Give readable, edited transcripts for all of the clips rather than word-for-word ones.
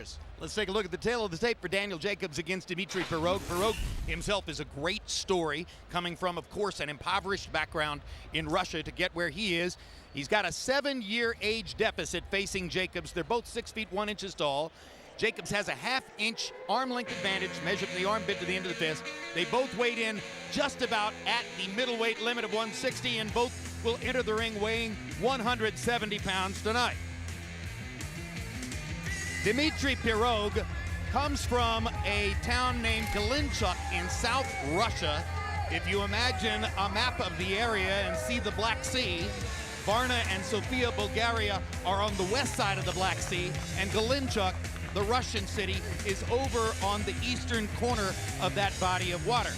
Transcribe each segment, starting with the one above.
fighters. Let's take a look at the tail of the tape for Daniel Jacobs against Dmitry Pirog. Pirog himself is a great story, coming from, of course, an impoverished background in Russia to get where he is. He's got a 7-year age deficit facing Jacobs. They're both 6 feet 1 inches tall. Jacobs has a half-inch arm length advantage measured from the armpit to the end of the fist. They both weighed in just about at the middleweight limit of 160, and both will enter the ring weighing 170 pounds tonight. Dmitry Pirog comes from a town named Galinchuk in South Russia. If you imagine a map of the area and see the Black Sea, Varna and Sofia, Bulgaria are on the west side of the Black Sea, and Galinchuk, the Russian city, is over on the eastern corner of that body of water.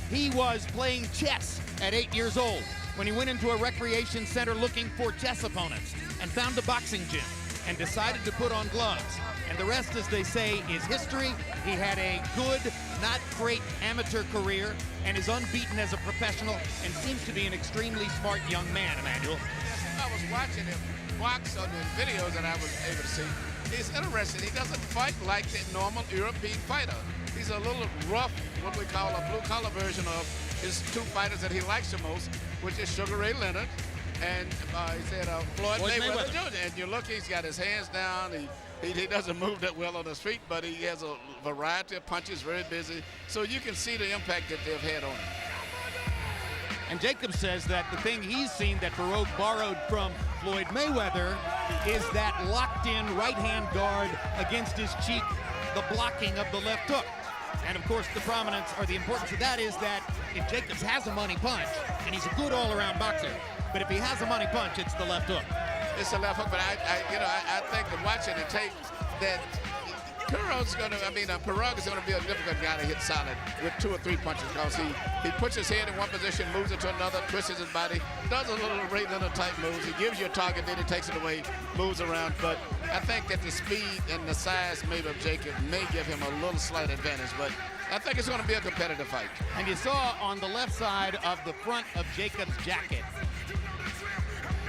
He was playing chess at 8 years old when he went into a recreation center looking for chess opponents and found a boxing gym and decided to put on gloves. And the rest, as they say, is history. He had a good, not great amateur career and is unbeaten as a professional and seems to be an extremely smart young man, Emmanuel. Yes, I was watching him box on the videos that I was able to see. He's interesting. He doesn't fight like the normal European fighter. He's a little rough, what we call a blue-collar version of his two fighters that he likes the most, which is Sugar Ray Leonard and he said Floyd Mayweather Jr. And you look, he's got his hands down. He doesn't move that well on his feet, but he has a variety of punches, very busy. So you can see the impact that they've had on him. And Jacobs says that the thing he's seen that Pirog borrowed from Floyd Mayweather is that locked-in right-hand guard against his cheek, the blocking of the left hook. And of course, the prominence or the importance of that is that if Jacobs has a money punch, and he's a good all-around boxer, but if he has a money punch, it's the left hook. It's the left hook, but I think that watching the tape that Pirog is going to be a difficult guy to hit solid with 2 or 3 punches because he puts his head in one position, moves it to another, twists his body, does a little Ray Leonard type moves. He gives you a target, then he takes it away, moves around. But I think that the speed and the size maybe of Jacob may give him a little slight advantage, but I think it's going to be a competitive fight. And you saw on the left side of the front of Jacobs' jacket,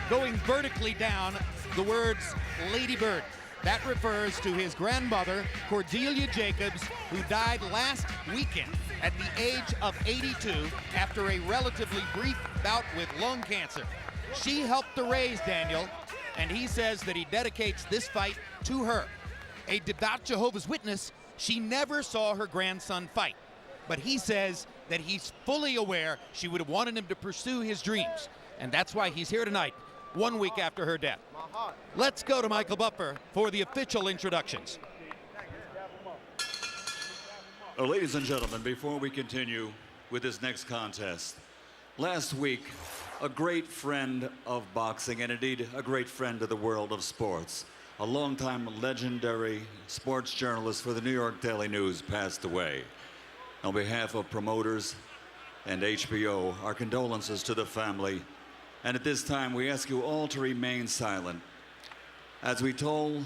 going vertically down, the words Lady Bird. That refers to his grandmother, Cordelia Jacobs, who died last weekend at the age of 82 after a relatively brief bout with lung cancer. She helped to raise Daniel, and he says that he dedicates this fight to her. A devout Jehovah's Witness, she never saw her grandson fight, but he says that he's fully aware she would have wanted him to pursue his dreams, and that's why he's here tonight, 1 week after her death. Let's go to Michael Buffer for the official introductions. Ladies and gentlemen, before we continue with this next contest, last week, a great friend of boxing, and indeed a great friend of the world of sports, a longtime legendary sports journalist for the New York Daily News, passed away. On behalf of promoters and HBO, our condolences to the family. And at this time, we ask you all to remain silent as we toll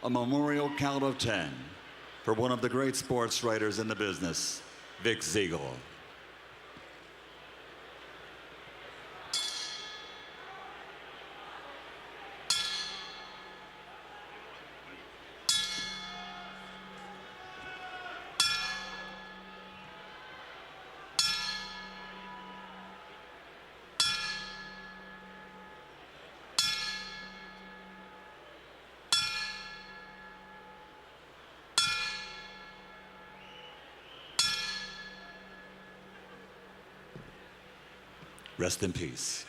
a memorial count of 10 for one of the great sports writers in the business, Vic Siegel. Rest in peace.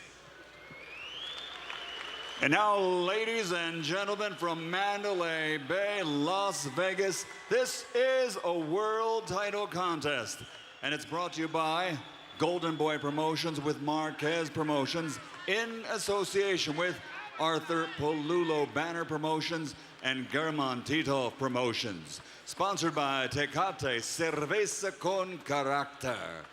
And now, ladies and gentlemen, from Mandalay Bay, Las Vegas, this is a world title contest. And it's brought to you by Golden Boy Promotions with Marquez Promotions in association with Arthur Polulo Banner Promotions and German Titov Promotions. Sponsored by Tecate Cerveza con Carácter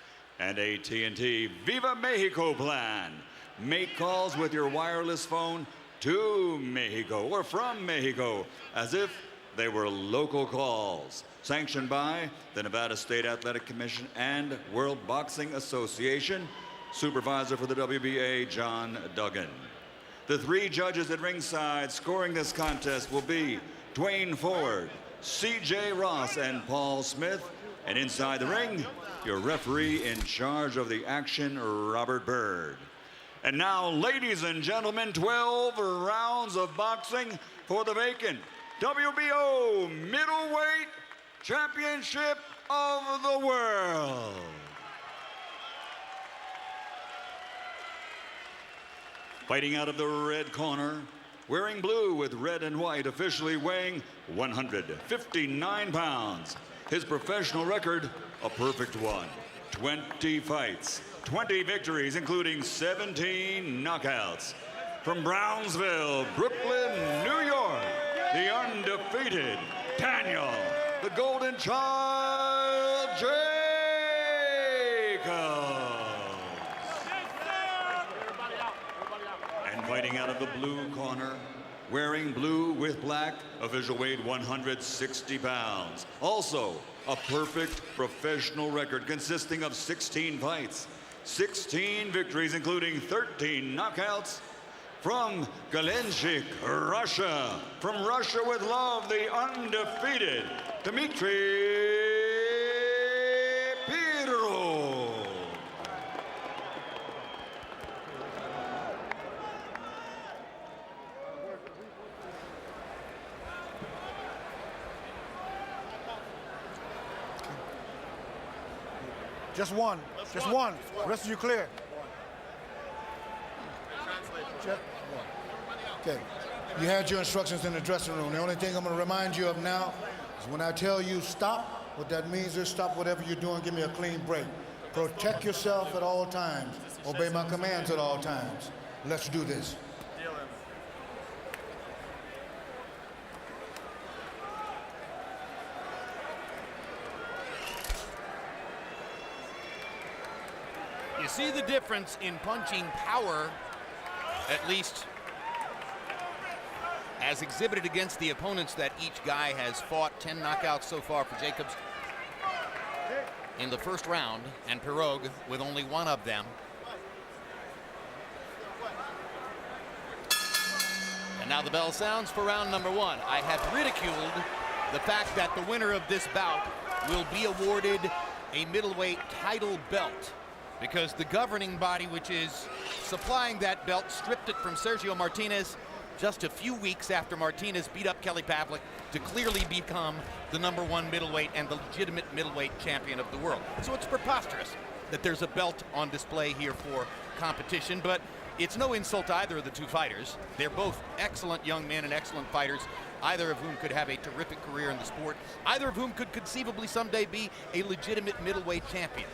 and AT&T Viva Mexico plan. Make calls with your wireless phone to Mexico or from Mexico as if they were local calls. Sanctioned by the Nevada State Athletic Commission and World Boxing Association. Supervisor for the WBA, John Duggan. The 3 judges at ringside scoring this contest will be Dwayne Ford, C.J. Ross and Paul Smith. And inside the ring, your referee in charge of the action, Robert Byrd. And now, ladies and gentlemen, 12 rounds of boxing for the vacant WBO Middleweight Championship of the World. Fighting out of the red corner, wearing blue with red and white, officially weighing 159 pounds. His professional record, a perfect one. 20 fights, 20 victories, including 17 knockouts. From Brownsville, Brooklyn, New York, the undefeated Daniel, the Golden Child Jacobs. And fighting out of the blue corner, wearing blue with black, official weight 160 pounds. Also, a perfect professional record consisting of 16 fights, 16 victories, including 13 knockouts. From Galenchik, Russia. From Russia with love, the undefeated Dmitry Pirog. Just one. Just one. Rest of you clear. Check. Okay. You had your instructions in the dressing room. The only thing I'm going to remind you of now is when I tell you stop, what that means is stop whatever you're doing, give me a clean break. Protect yourself at all times. Obey my commands at all times. Let's do this. You see the difference in punching power, at least as exhibited against the opponents that each guy has fought. 10 knockouts so far for Jacobs in the first round, and Pirog with only one of them. And now the bell sounds for round number one. I have ridiculed the fact that the winner of this bout will be awarded a middleweight title belt, because the governing body, which is supplying that belt, stripped it from Sergio Martinez just a few weeks after Martinez beat up Kelly Pavlik to clearly become the #1 middleweight and the legitimate middleweight champion of the world. So it's preposterous that there's a belt on display here for competition, but it's no insult to either of the two fighters. They're both excellent young men and excellent fighters, either of whom could have a terrific career in the sport, either of whom could conceivably someday be a legitimate middleweight champion.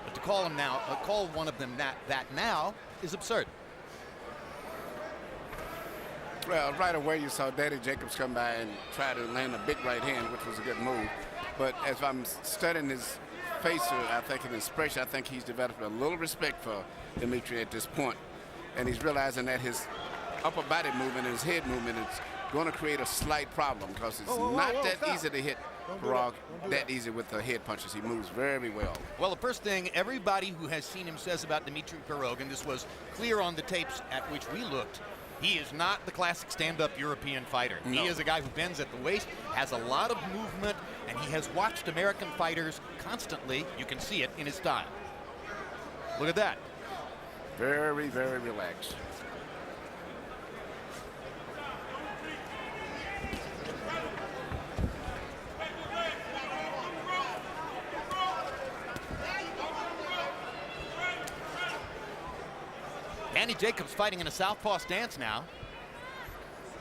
But to call him now, call one of them that now is absurd. Well, right away you saw Danny Jacobs come by and try to land a big right hand, which was a good move. But as I'm studying his face, I think an expression, I think he's developed a little respect for Dmitry at this point. And he's realizing that his upper body movement and his head movement is going to create a slight problem, because it's not that easy to hit Pirog that easy with the head punches. He moves very well. Well, the first thing everybody who has seen him says about Dmitry Pirog, and this was clear on the tapes at which we looked, he is not the classic stand-up European fighter. No. He is a guy who bends at the waist, has a lot of movement, and he has watched American fighters constantly. You can see it in his style. Look at that. Very, very relaxed. Danny Jacobs fighting in a southpaw stance now.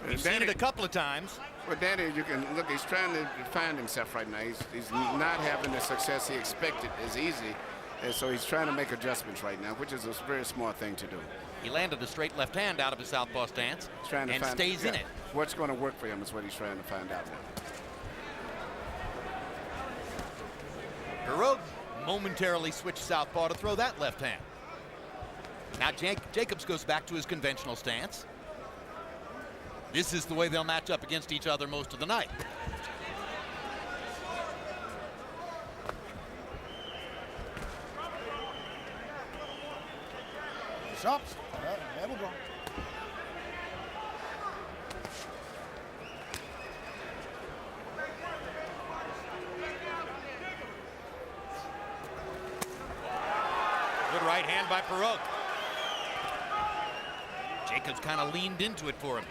We've seen it a couple of times. Well, Danny, you can look, he's trying to find himself right now. He's not having the success he expected as easy, and so he's trying to make adjustments right now, which is a very smart thing to do. He landed a straight left hand out of his southpaw stance and stays in it. What's going to work for him is what he's trying to find out now. Pirog momentarily switched southpaw to throw that left hand. Now Jacobs goes back to his conventional stance. This is the way they'll match up against each other most of the night. Shots. There we go. right hand by Pirog. Jacobs kind of leaned into it for him.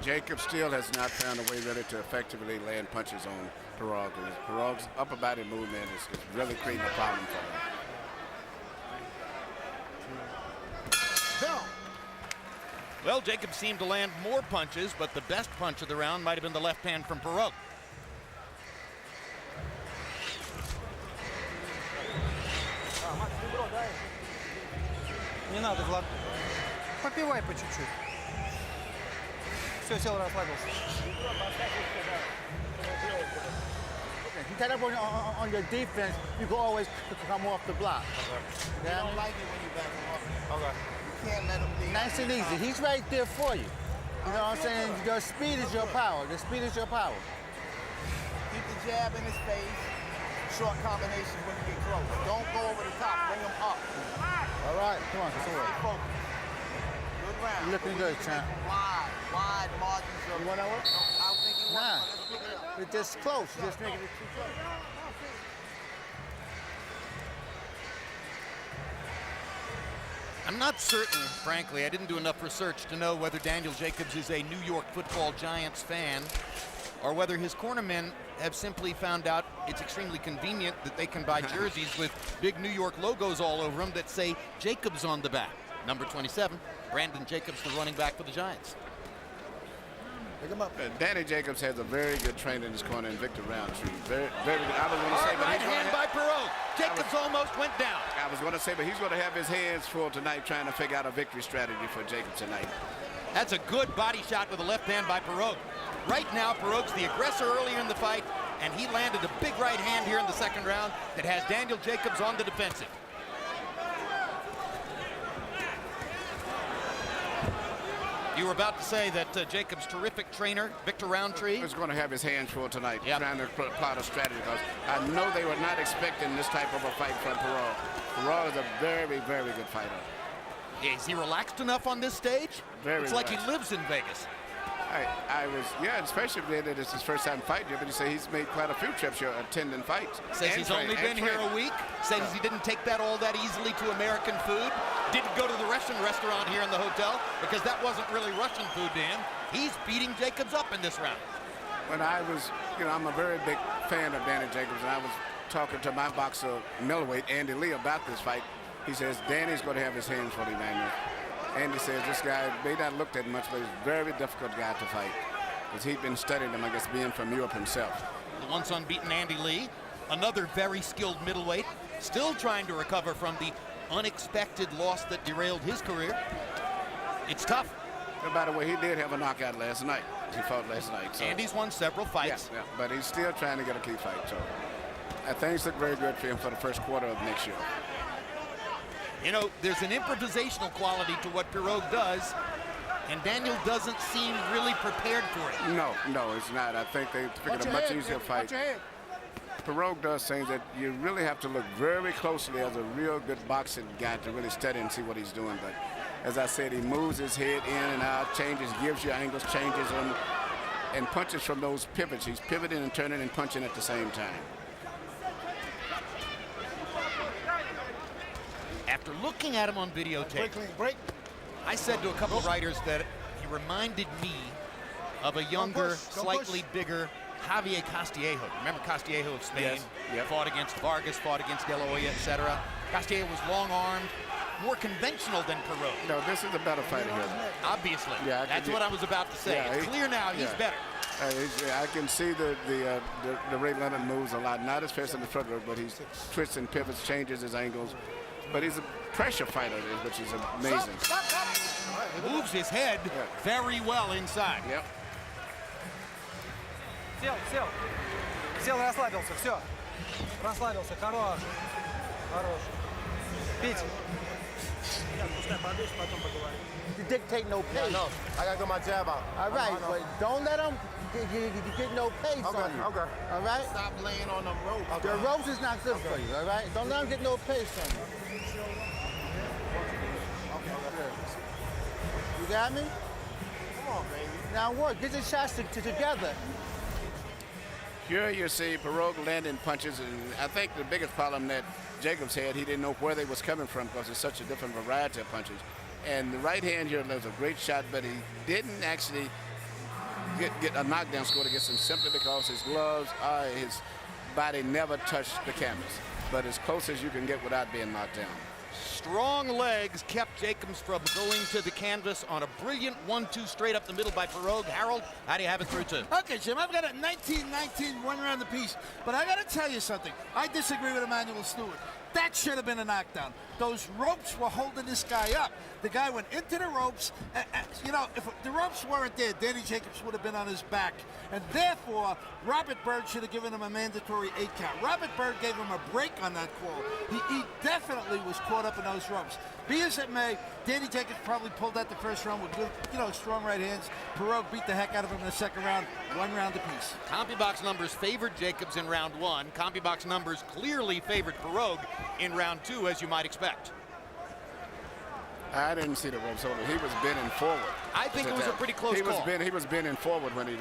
Jacob still has not found a way really to effectively land punches on Pirog. Pirog's upper body movement is really creating a problem for him. Well, Jacob seemed to land more punches, but the best punch of the round might have been the left hand from Pirog. Не надо, Влад. Попивай по чуть-чуть. Все, сел, расслабился. You tight up on your defense, you can always come off the block. They don't like it when you back them up. Okay. You can't let them leave. Nice and easy. He's right there for you. You know what I'm saying? Your speed is your power. The speed is your power. Keep the jab in his face. Short combinations when you get close. Don't go over the top. Bring him up. All right, come on, Stay focused. Good round. You're looking good, champ. Wide margins of. You want that one? I don't think you want Nah. it. Let's pick it up. It's just close. You're just making it too close. I'm not certain, frankly, I didn't do enough research to know whether Daniel Jacobs is a New York Football Giants fan or whether his cornermen have simply found out it's extremely convenient that they can buy jerseys with big New York logos all over them that say Jacobs on the back. Number 27, Brandon Jacobs, the running back for the Giants. Pick him up. Danny Jacobs has a very good trainer in his corner in Victor Roundtree. Very, very good. I was going to say, but Right he's hand by Pirog. Jacobs almost went down. I was going to say, but he's going to have his hands full tonight trying to figure out a victory strategy for Jacobs tonight. That's a good body shot with the left hand by Pirog. Right now, Pirog's the aggressor earlier in the fight, and he landed a big right hand here in the second round that has Daniel Jacobs on the defensive. You were about to say that Jacobs' terrific trainer, Victor Roundtree, He's going to have his hands full tonight, Yep. trying to plot a strategy, because I know they were not expecting this type of a fight from Pirog. Pirog is a very, very good fighter. is he relaxed enough on this stage? Very Looks like relaxed. he lives in Vegas. I was, yeah, especially if it's his first time fighting here, but he said he's made quite a few trips here attending fights. Says and he's train- only and been here train. a week. Says he didn't take that all that easily to American food. Didn't go to the Russian restaurant here in the hotel because that wasn't really Russian food to him. He's beating Jacobs up in this round. When I was, I'm a very big fan of Danny Jacobs, and I was talking to my boxer middleweight, Andy Lee, about this fight. He says Danny's going to have his hands full, Emmanuel. Andy says this guy may not look that much, but he's a very difficult guy to fight. Because he'd been studying him, I guess, being from Europe himself. The once unbeaten Andy Lee, another very skilled middleweight, still trying to recover from the unexpected loss that derailed his career. It's tough. And by the way, he did have a knockout last night. He fought last night. So. Andy's won several fights. Yeah, but he's still trying to get a key fight. So things look very good for him for the first quarter of next year. You know, there's an improvisational quality to what Pirog does, and Daniel doesn't seem really prepared for it. No, it's not. I think they figured a much easier fight. Pirog does things that you really have to look very closely as a real good boxing guy to really study and see what he's doing. But as I said, he moves his head in and out, changes, gives you angles, changes, and punches from those pivots. He's pivoting and turning and punching at the same time. After looking at him on videotape, Break. I said to a couple of writers that he reminded me of a younger, Don't slightly push. bigger Javier Castillejo. Remember Castillejo of Spain? Yes. Yep. Fought against Vargas, fought against De La Hoya, etc. Castillejo was long-armed, more conventional than Pirog. No, this is a better fighter here. Obviously. Yeah, That's what I was about to say. Yeah, It's clear now he's yeah. better. I can see the Ray Leonard moves a lot, not as fast in the front row, but he's twists and pivots, changes his angles. But he's a pressure fighter, which is amazing. Moves his head very well inside. Yep. Сел, расслабился, все. Расслабился, хорош. Пить. You dictate no pace. No, I gotta get my jab out. All right, but don't let him get no pace on you. Okay. All right? Stop laying on them ropes. The ropes is not good for you, all right? Don't let him get no pace on you. You got me? Come on, baby. Now work. Get your shots together. Here you see Pirog landing punches, and I think the biggest problem that Jacobs had, he didn't know where they was coming from because it's such a different variety of punches. And the right hand here was a great shot, but he didn't actually get a knockdown score against him simply because his gloves, his body never touched the canvas. But as close as you can get without being knocked down. Strong legs kept Jacobs from going to the canvas on a brilliant 1-2 straight up the middle by Pirog. Harold, how do you have it through two? Okay, Jim, I've got a 19-19, one round apiece. But I got to tell you something. I disagree with Emmanuel Stewart. That should have been a knockdown. Those ropes were holding this guy up. The guy went into the ropes. You know, if the ropes weren't there, Danny Jacobs would have been on his back. And therefore, Robert Byrd should have given him a mandatory 8 count. Robert Byrd gave him a break on that call. He definitely was caught up in those ropes. Be as it may, Danny Jacobs probably pulled out the first round with good, strong right hands. Pirog beat the heck out of him in the second round, 1 round apiece. CompuBox numbers favored Jacobs in round 1. CompuBox numbers clearly favored Pirog in round 2, as you might expect. I didn't see the ropes hold. He was bending forward. I think it was a pretty close call. He was bending forward when he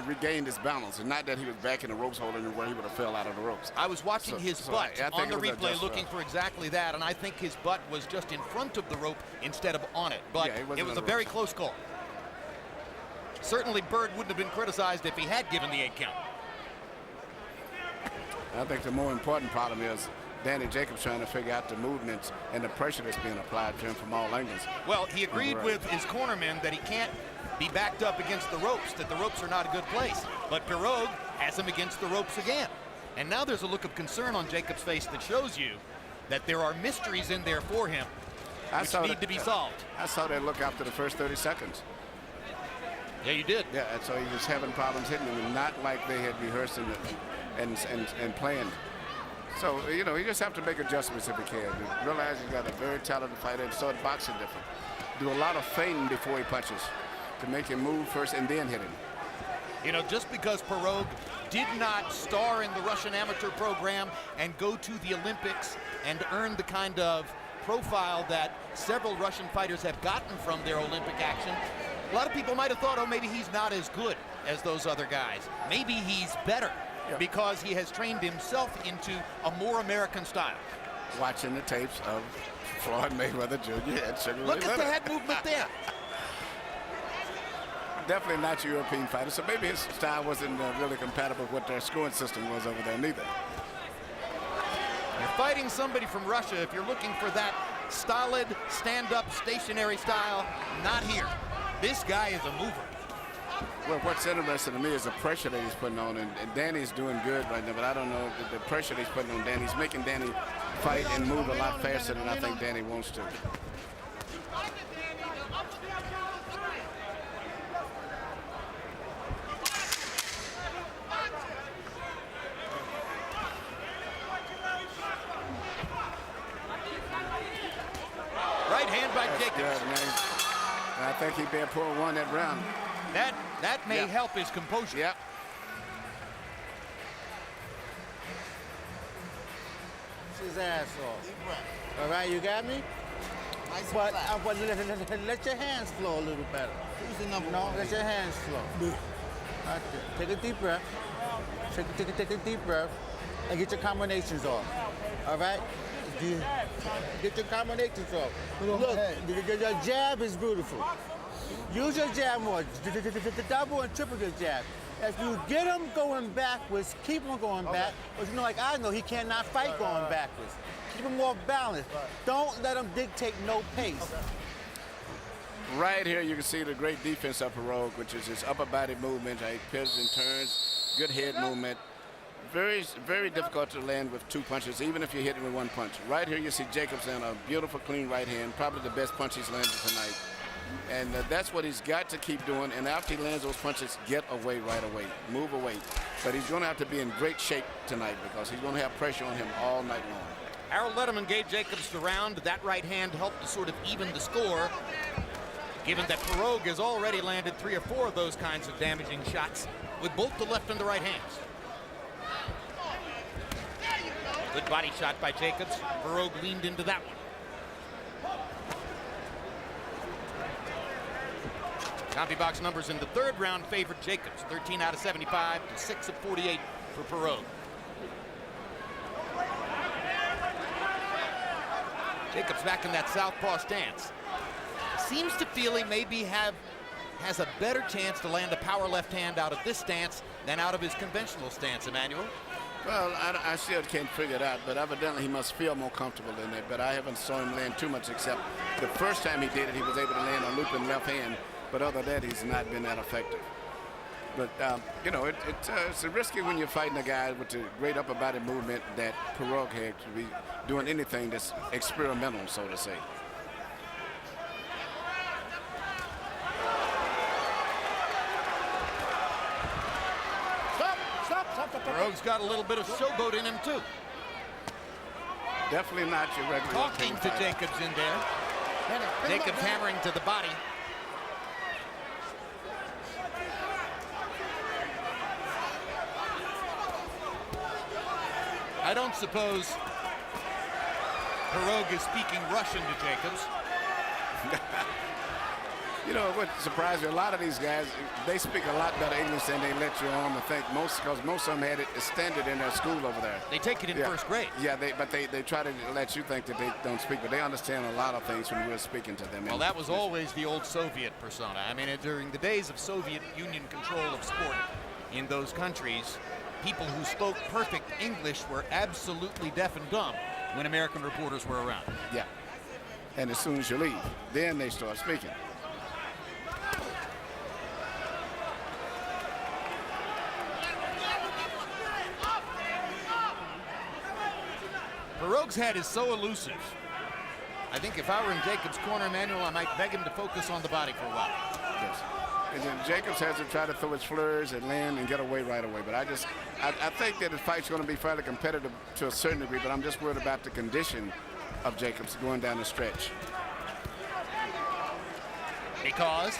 regained his balance, and not that he was back in the ropes holding where he would have fell out of the ropes. I was watching his butt on the replay, looking for exactly that, and I think his butt was just in front of the rope instead of on it. But yeah, it was a very close call. Certainly, Byrd wouldn't have been criticized if he had given the 8 count. I think the more important problem is Danny Jacobs trying to figure out the movements and the pressure that's being applied to him from all angles. Well, he agreed with his cornerman that he can't be backed up against the ropes, that the ropes are not a good place. But Pirog has him against the ropes again. And now there's a look of concern on Jacobs' face that shows you that there are mysteries in there for him which need to be solved. I saw that look after the first 30 seconds. Yeah, you did. Yeah, and so he was having problems hitting him, not like they had rehearsed and planned. So, you just have to make adjustments if you can. You realize you got a very talented fighter and start boxing different. Do a lot of feinting before he punches to make him move first and then hit him. Just because Pirog did not star in the Russian amateur program and go to the Olympics and earn the kind of profile that several Russian fighters have gotten from their Olympic action, a lot of people might have thought, oh, maybe he's not as good as those other guys. Maybe he's better. Yeah. Because he has trained himself into a more American style. Watching the tapes of Floyd Mayweather Jr. Look at the head movement there. Definitely not European fighter, so maybe his style wasn't really compatible with what their scoring system was over there neither. You're fighting somebody from Russia. If you're looking for that stolid, stand-up, stationary style, not here. This guy is a mover. Well, what's interesting to me is the pressure that he's putting on, and Danny's doing good right now, but I don't know the pressure that he's putting on Danny. He's making Danny fight and move a lot faster than I think Danny wants to. Right hand by Jacobs. Good, man. I think he better pull one that round. That may help his composure. Yep. His ass off. All right, you got me? Nice But let your hands flow a little better. Who's the number No, one? let your hands flow. Right there. Take a deep breath. Take a deep breath and get your combinations off. All right? Get your combinations off. Look, your jab is beautiful. Use your jab more. The double and triple your jab. If you get him going backwards, keep him going back. But like I know, he cannot fight going backwards. Keep him more balanced. Don't let him dictate no pace. Right here, you can see the great defense of Pirog, which is his upper body movement. He pivots and turns, good head movement. Very, very difficult to land with 2 punches, even if you're hitting with 1 punch. Right here, you see Jacobs land a beautiful, clean right hand, probably the best punch he's landed tonight. And that's what he's got to keep doing. And after he lands those punches, get away right away, move away. But he's going to have to be in great shape tonight because he's going to have pressure on him all night long. Harold Letterman gave Jacobs the round. That right hand helped to sort of even the score, given that Pirog has already landed 3 or 4 of those kinds of damaging shots with both the left and the right hands. Good body shot by Jacobs. Pirog leaned into that one. Copy box numbers in the third round favored Jacobs. 13 out of 75 to 6 of 48 for Pirog. Jacobs back in that southpaw stance. Seems to feel he maybe has a better chance to land a power left hand out of this stance than out of his conventional stance, Emmanuel. Well, I still can't figure it out, but evidently he must feel more comfortable in it. But I haven't saw him land too much, except the first time he did it, he was able to land a looping left hand. But other than that, he's not been that effective. But, you know, it's risky when you're fighting a guy with the great upper body movement that Pirog had to be doing anything that's experimental, so to say. Pirog's got a little bit of showboat in him, too. Definitely not your regular. Talking to Jacobs in there. Jacobs hammering to the body. I don't suppose Pirog is speaking Russian to Jacobs. You know what surprised me? A lot of these guys, they speak a lot better English than they let you on to think. Because most of them had it extended in their school over there. They take it in first grade. Yeah, but they try to let you think that they don't speak, but they understand a lot of things when we're speaking to them. Well, that was always the old Soviet persona. I mean, during the days of Soviet Union control of sport in those countries, people who spoke perfect English were absolutely deaf and dumb when American reporters were around. Yeah, and as soon as you leave, then they start speaking. Pirog's head is so elusive. I think if I were in Jacobs' corner, Emmanuel, I might beg him to focus on the body for a while. Yes. And then Jacobs has to try to throw his flurs and land and get away right away. But I think that the fight's going to be fairly competitive to a certain degree, but I'm just worried about the condition of Jacobs going down the stretch. Because?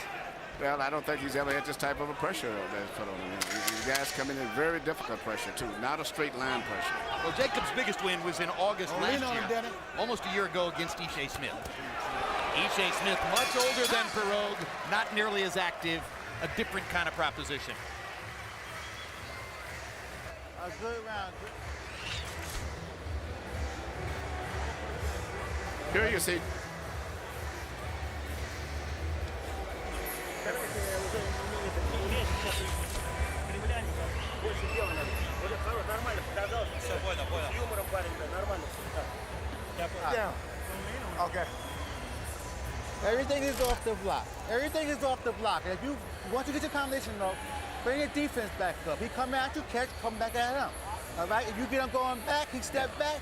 Well, I don't think he's ever had this type of a pressure that's put on him. These guys come in very difficult pressure, too, not a straight line pressure. Well, Jacobs' biggest win was in August last year, almost a year ago against Ishe Smith. Ishe Smith, much older than Pirog, not nearly as active, a different kind of proposition. A good round. Here you see. Okay. Everything is off the block. Everything is off the block. If you want to get your combination up, bring your defense back up. He come at you, catch, come back at him. All right? If you get him going back, he step back,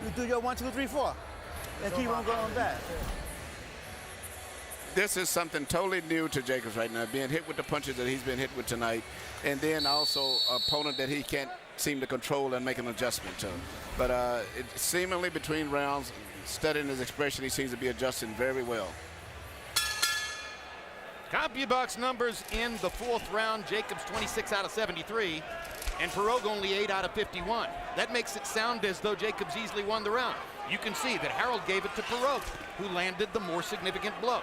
you do your 1, 2, 3, 4. And keep on going back. This is something totally new to Jacobs right now, being hit with the punches that he's been hit with tonight, and then also an opponent that he can't seem to control and make an adjustment to. But seemingly between rounds, studying his expression, he seems to be adjusting very well. CompuBox numbers in the fourth round, Jacobs 26 out of 73, and Pirog only 8 out of 51. That makes it sound as though Jacobs easily won the round. You can see that Harold gave it to Pirog, who landed the more significant blow.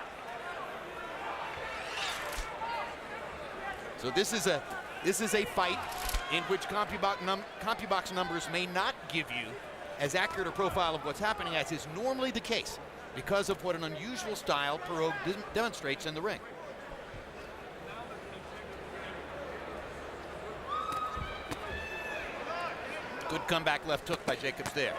So this is a fight in which CompuBox numbers may not give you as accurate a profile of what's happening as is normally the case because of what an unusual style Pirog demonstrates in the ring. Good comeback left hook by Jacobs there.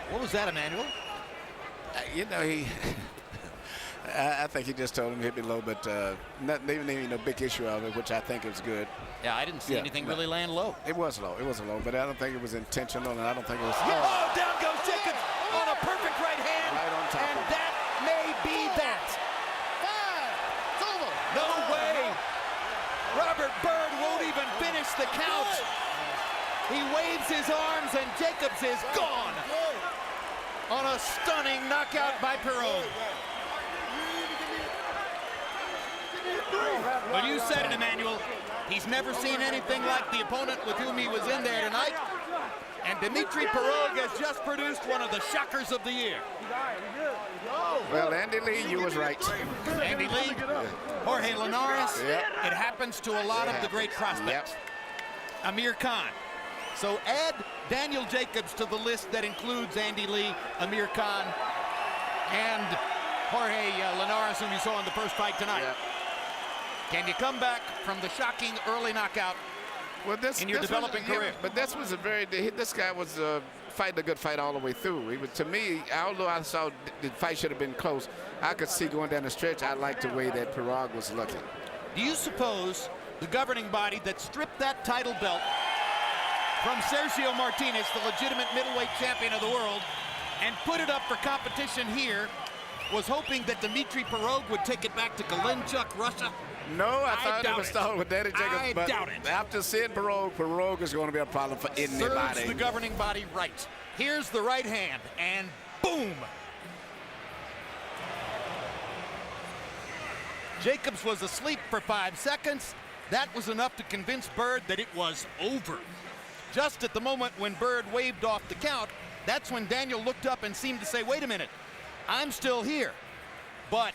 What was that, Emmanuel? You know, I think he just told him to hit me low, but not even a big issue of it, which I think is good. Yeah, I didn't see anything really land low. It was low. It was low, but I don't think it was intentional, and I don't think it was. Oh, down goes Jacobs on a perfect right hand. Right on top. And that may be that. No way. Robert Byrd won't even finish the count. He waves his arms, and Jacobs is gone on a stunning knockout by Pirog. Well, you said it, Emmanuel. He's never seen anything like the opponent with whom he was in there tonight. And Dmitry Pirog has just produced one of the shockers of the year. Well, Andy Lee, you was right. Andy Lee, Jorge Linares. Yep. It happens to a lot of the great prospects. Yep. Amir Khan. So add Daniel Jacobs to the list that includes Andy Lee, Amir Khan, and Jorge Linares, whom you saw in the first fight tonight. Yep. Can you come back from the shocking early knockout in your developing career? But this was this guy was fighting a good fight all the way through. To me, although I saw the fight should have been close, I could see going down the stretch, I liked the way that Pirog was looking. Do you suppose the governing body that stripped that title belt from Sergio Martinez, the legitimate middleweight champion of the world, and put it up for competition here, was hoping that Dmitry Pirog would take it back to Galinchuk, Russia? No, I thought it would start with Danny Jacobs. I but doubt it. After seeing Pirog is going to be a problem for anybody. Serves the governing body right. Here's the right hand, and boom! Jacobs was asleep for 5 seconds. That was enough to convince Bird that it was over. Just at the moment when Bird waved off the count, that's when Daniel looked up and seemed to say, wait a minute, I'm still here. But,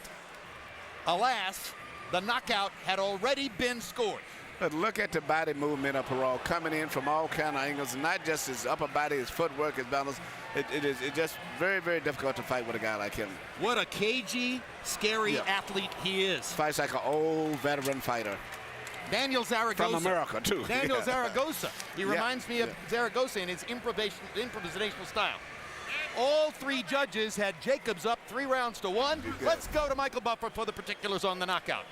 alas, the knockout had already been scored. But look at the body movement of Pirog coming in from all kind of angles, not just his upper body, his footwork, his balance. It's just very, very difficult to fight with a guy like him. What a cagey, scary athlete he is. Fights like an old veteran fighter. Daniel Zaragoza. From America, too. Daniel Zaragoza. He reminds me of Zaragoza in his improvisational style. All three judges had Jacobs up 3 rounds to 1. Let's go to Michael Buffer for the particulars on the knockout.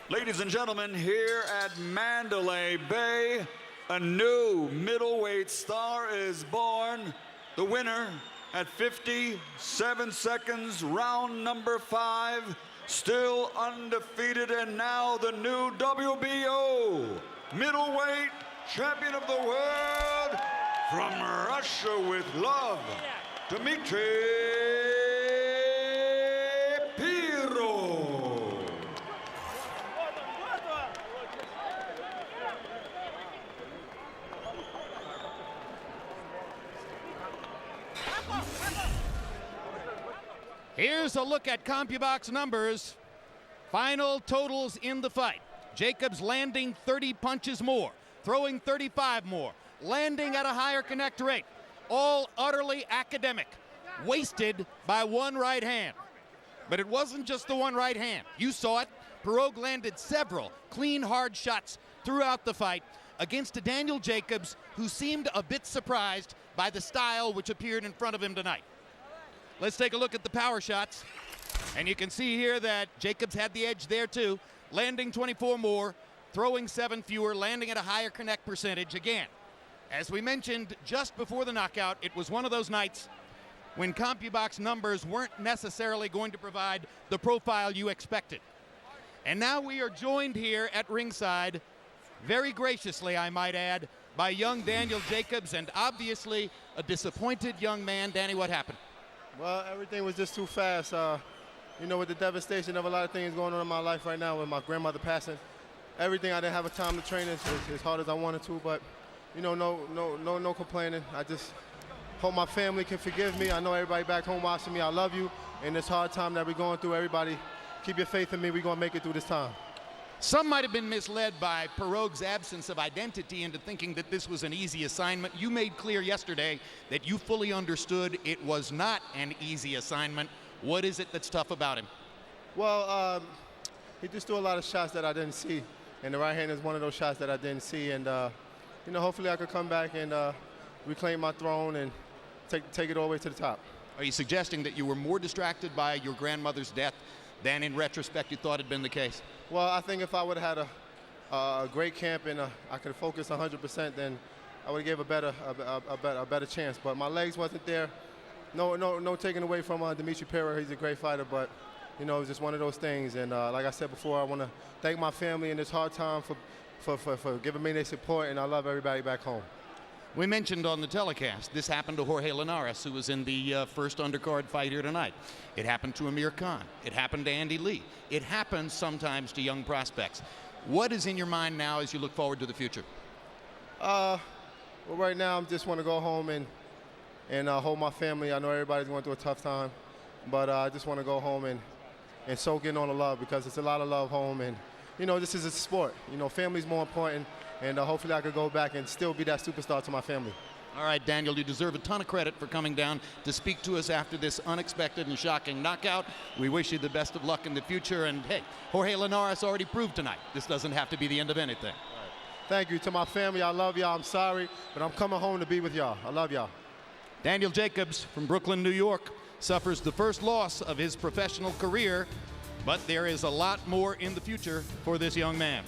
Ladies and gentlemen, here at Mandalay Bay, a new middleweight star is born. The winner at 57 seconds, round number 5, still undefeated, and now the new WBO middleweight champion of the world, from Russia with love, Dmitry Pirog. Here's a look at CompuBox numbers. Final totals in the fight. Jacobs landing 30 punches more, throwing 35 more, landing at a higher connect rate. All utterly academic, wasted by one right hand. But it wasn't just the one right hand. You saw it. Pirog landed several clean, hard shots throughout the fight against a Daniel Jacobs who seemed a bit surprised by the style which appeared in front of him tonight. Let's take a look at the power shots. And you can see here that Jacobs had the edge there too, landing 24 more, throwing 7 fewer, landing at a higher connect percentage again. As we mentioned just before the knockout, it was one of those nights when CompuBox numbers weren't necessarily going to provide the profile you expected. And now we are joined here at ringside, very graciously I might add, by young Daniel Jacobs, and obviously a disappointed young man. Danny, what happened? Well, everything was just too fast. You know, with the devastation of a lot of things going on in my life right now, with my grandmother passing, everything, I didn't have a time to train as hard as I wanted to, but you know, no complaining. I just hope my family can forgive me. I know everybody back home watching me. I love you. In this hard time that we're going through, everybody, keep your faith in me. We're going to make it through this time. Some might have been misled by Pirog's absence of identity into thinking that this was an easy assignment. You made clear yesterday that you fully understood it was not an easy assignment. What is it that's tough about him? Well, he just threw a lot of shots that I didn't see. And the right hand is one of those shots that I didn't see. And, you know, hopefully I could come back and reclaim my throne and take it all the way to the top. Are you suggesting that you were more distracted by your grandmother's death than in retrospect you thought had been the case? Well, I think if I would have had a great camp and I could have focused 100%, then I would have gave a better chance. But my legs wasn't there. No taking away from Dmitry Pirog. He's a great fighter, but you know, it was just one of those things. And like I said before, I want to thank my family in this hard time for giving me their support, and I love everybody back home. We mentioned on the telecast, this happened to Jorge Linares, who was in the first undercard fight here tonight. It happened to Amir Khan. It happened to Andy Lee. It happens sometimes to young prospects. What is in your mind now as you look forward to the future? Well, right now, I just want to go home and hold my family. I know everybody's going through a tough time, but I just want to go home and soak in on the love, because it's a lot of love home. And, you know, this is a sport. You know, family's more important, and hopefully I could go back and still be that superstar to my family. All right, Daniel, you deserve a ton of credit for coming down to speak to us after this unexpected and shocking knockout. We wish you the best of luck in the future. And, hey, Jorge Linares already proved tonight this doesn't have to be the end of anything. Thank you. To my family, I love y'all. I'm sorry, but I'm coming home to be with y'all. I love y'all. Daniel Jacobs from Brooklyn, New York, suffers the first loss of his professional career, but there is a lot more in the future for this young man.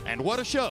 And what a show